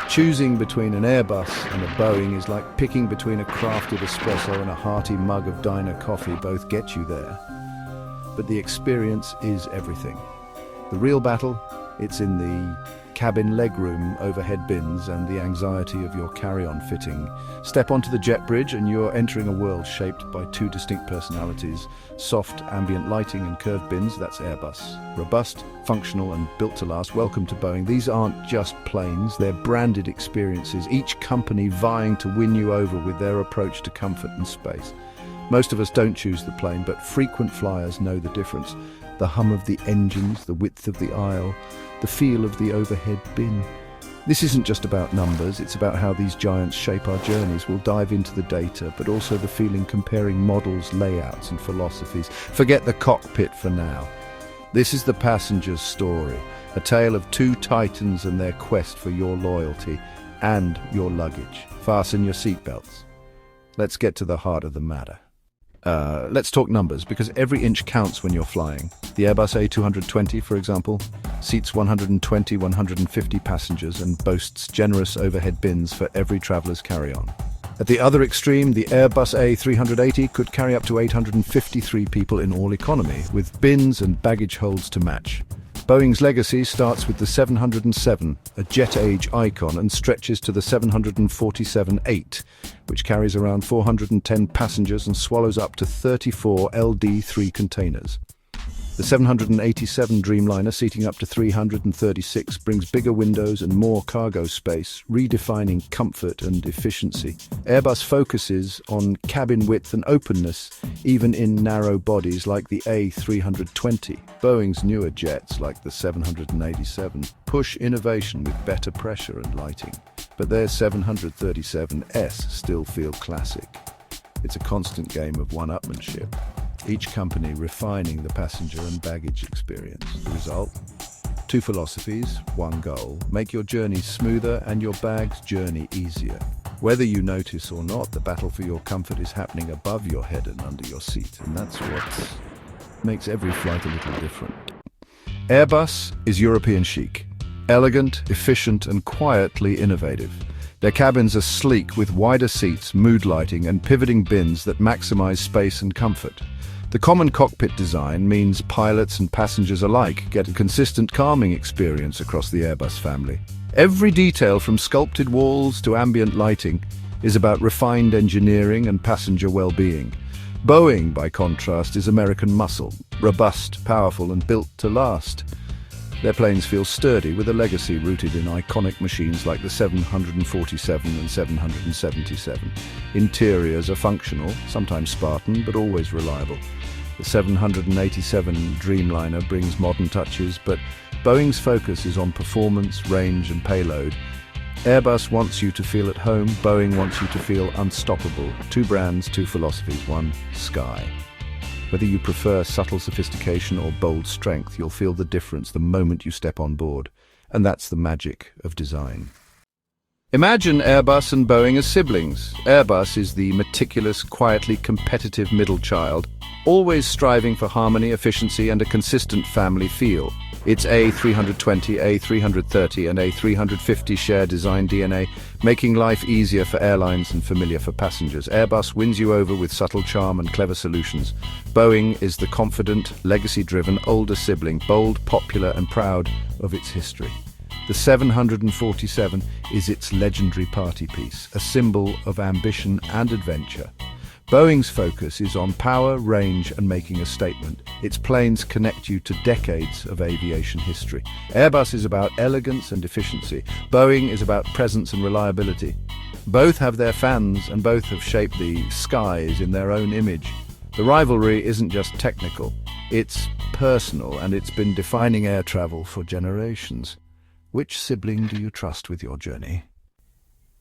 Choosing between an Airbus and a Boeing is like picking between a crafted espresso and a hearty mug of diner coffee. Both get you there. But the experience is everything. The real battle, it's in the cabin legroom, overhead bins, and the anxiety of your carry-on fitting. Step onto the jet bridge and you're entering a world shaped by two distinct personalities. Soft ambient lighting and curved bins, that's Airbus. Robust, functional, and built to last. Welcome to Boeing. These aren't just planes, they're branded experiences, each company vying to win you over with their approach to comfort and space. Most of us don't choose the plane, but frequent flyers know the difference. The hum of the engines, the width of the aisle, the feel of the overhead bin. This isn't just about numbers, it's about how these giants shape our journeys. We'll dive into the data, but also the feeling, comparing models, layouts, and philosophies. Forget the cockpit for now. This is the passenger's story, a tale of two titans and their quest for your loyalty and your luggage. Fasten your seatbelts. Let's get to the heart of the matter. Let's talk numbers, because every inch counts when you're flying. The Airbus A220, for example, seats 120, 150 passengers and boasts generous overhead bins for every traveler's carry-on. At the other extreme, the Airbus A380 could carry up to 853 people in all economy, with bins and baggage holds to match. Boeing's legacy starts with the 707, a jet-age icon, and stretches to the 747-8, which carries around 410 passengers and swallows up to 34 LD-3 containers. The 787 Dreamliner, seating up to 336, brings bigger windows and more cargo space, redefining comfort and efficiency. Airbus focuses on cabin width and openness, even in narrow bodies like the A320. Boeing's newer jets, like the 787, push innovation with better pressure and lighting. But their 737s still feel classic. It's a constant game of one-upmanship, each company refining the passenger and baggage experience. The result? Two philosophies, one goal. Make your journey smoother and your bag's journey easier. Whether you notice or not, the battle for your comfort is happening above your head and under your seat, and that's what makes every flight a little different. Airbus is European chic. Elegant, efficient, and quietly innovative. Their cabins are sleek with wider seats, mood lighting, and pivoting bins that maximize space and comfort. The common cockpit design means pilots and passengers alike get a consistent calming experience across the Airbus family. Every detail, from sculpted walls to ambient lighting, is about refined engineering and passenger well-being. Boeing, by contrast, is American muscle, robust, powerful, and built to last. Their planes feel sturdy, with a legacy rooted in iconic machines like the 747 and 777. Interiors are functional, sometimes Spartan, but always reliable. The 787 Dreamliner brings modern touches, but Boeing's focus is on performance, range, and payload. Airbus wants you to feel at home, Boeing wants you to feel unstoppable. Two brands, two philosophies, one sky. Whether you prefer subtle sophistication or bold strength, you'll feel the difference the moment you step on board. And that's the magic of design. Imagine Airbus and Boeing as siblings. Airbus is the meticulous, quietly competitive middle child, always striving for harmony, efficiency, and a consistent family feel. Its A320, A330, and A350 share design DNA, making life easier for airlines and familiar for passengers. Airbus wins you over with subtle charm and clever solutions. Boeing is the confident, legacy-driven older sibling, bold, popular, and proud of its history. The 747 is its legendary party piece, a symbol of ambition and adventure. Boeing's focus is on power, range, and making a statement. Its planes connect you to decades of aviation history. Airbus is about elegance and efficiency. Boeing is about presence and reliability. Both have their fans, and both have shaped the skies in their own image. The rivalry isn't just technical, it's personal, and it's been defining air travel for generations. Which sibling do you trust with your journey?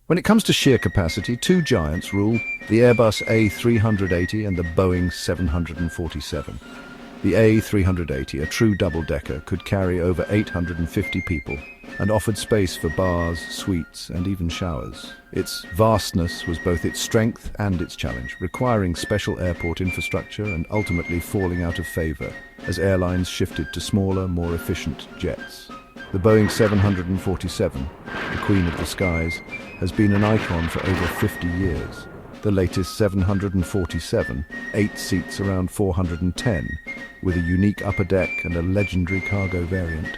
When it comes to sheer capacity, two giants rule, the Airbus A380 and the Boeing 747. The A380, a true double-decker, could carry over 850 people and offered space for bars, suites, and even showers. Its vastness was both its strength and its challenge, requiring special airport infrastructure and ultimately falling out of favor as airlines shifted to smaller, more efficient jets. The Boeing 747, the queen of the skies, has been an icon for over 50 years. The latest 747, 8 seats around 410, with a unique upper deck and a legendary cargo variant.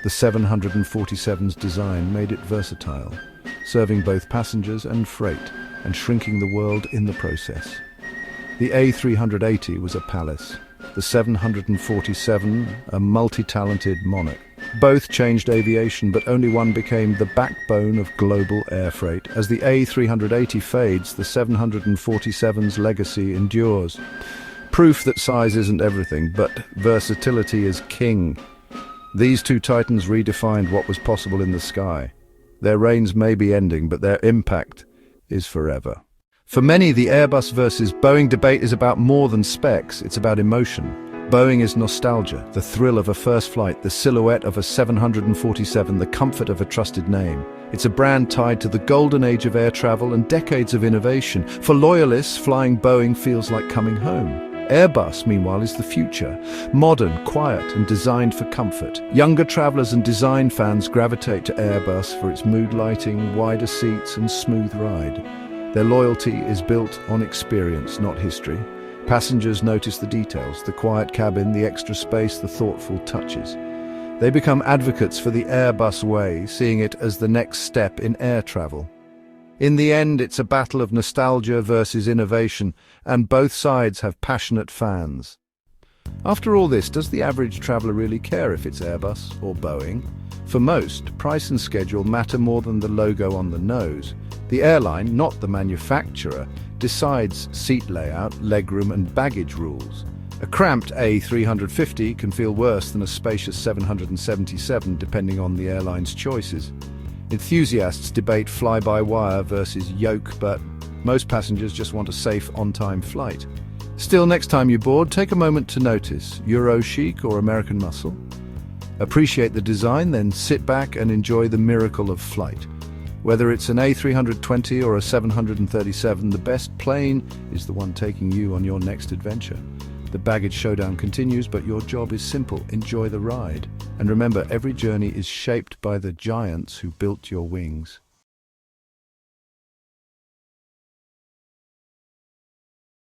The 747's design made it versatile, serving both passengers and freight, and shrinking the world in the process. The A380 was a palace, the 747 a multi-talented monarch. Both changed aviation, but only one became the backbone of global air freight. As the A380 fades, the 747's legacy endures. Proof that size isn't everything, but versatility is king. These two titans redefined what was possible in the sky. Their reigns may be ending, but their impact is forever. For many, the Airbus versus Boeing debate is about more than specs, it's about emotion. Boeing is nostalgia, the thrill of a first flight, the silhouette of a 747, the comfort of a trusted name. It's a brand tied to the golden age of air travel and decades of innovation. For loyalists, flying Boeing feels like coming home. Airbus, meanwhile, is the future. Modern, quiet, and designed for comfort. Younger travelers and design fans gravitate to Airbus for its mood lighting, wider seats, and smooth ride. Their loyalty is built on experience, not history. Passengers notice the details, the quiet cabin, the extra space, the thoughtful touches. They become advocates for the Airbus way, seeing it as the next step in air travel. In the end, it's a battle of nostalgia versus innovation, and both sides have passionate fans. After all this, does the average traveller really care if it's Airbus or Boeing? For most, price and schedule matter more than the logo on the nose. The airline, not the manufacturer, decides seat layout, legroom and baggage rules. A cramped A350 can feel worse than a spacious 777 depending on the airline's choices. Enthusiasts debate fly-by-wire versus yoke, but most passengers just want a safe, on-time flight. Still, next time you board, take a moment to notice Euro chic or American muscle. Appreciate the design, then sit back and enjoy the miracle of flight. Whether it's an A320 or a 737, the best plane is the one taking you on your next adventure. The baggage showdown continues, but your job is simple. Enjoy the ride. And remember, every journey is shaped by the giants who built your wings.